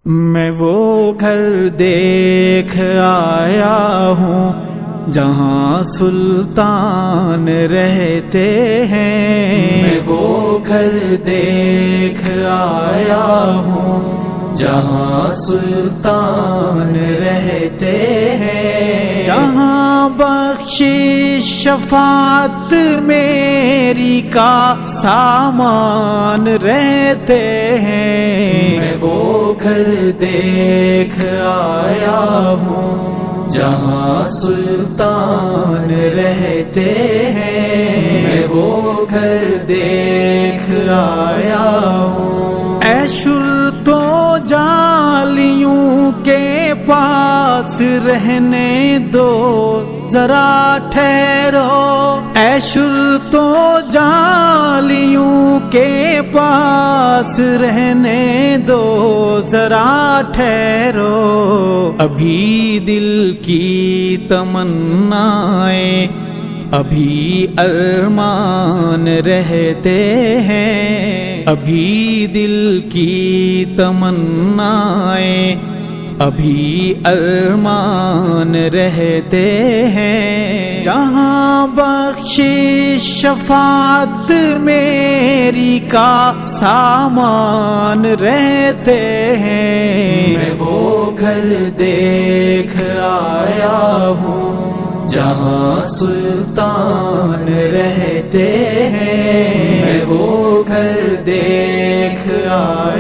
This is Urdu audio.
میں وہ گھر دیکھ آیا ہوں جہاں سلطان رہتے ہیں، میں وہ گھر دیکھ آیا ہوں جہاں سلطان رہتے ہیں، جہاں بخشش شفاعت میری کا سامان رہتے ہیں، میں وہ گھر دیکھ آیا ہوں جہاں سلطان رہتے ہیں، میں وہ گھر دیکھ آیا ہوں۔ اے شرطو جالیوں کے پاس رہنے دو ذرا ٹھہرو، اے شرطو جالیوں کے پاس رہنے دو ذرا ٹھہرو، ابھی دل کی تمنائیں ابھی ارمان رہتے ہیں، ابھی دل کی تمنائیں ابھی ارمان رہتے ہیں، جہاں بخشش شفاعت میری کا سامان رہتے ہیں، میں وہ گھر دیکھ آیا ہوں جہاں سلطان رہتے ہیں، میں وہ گھر دیکھ آیا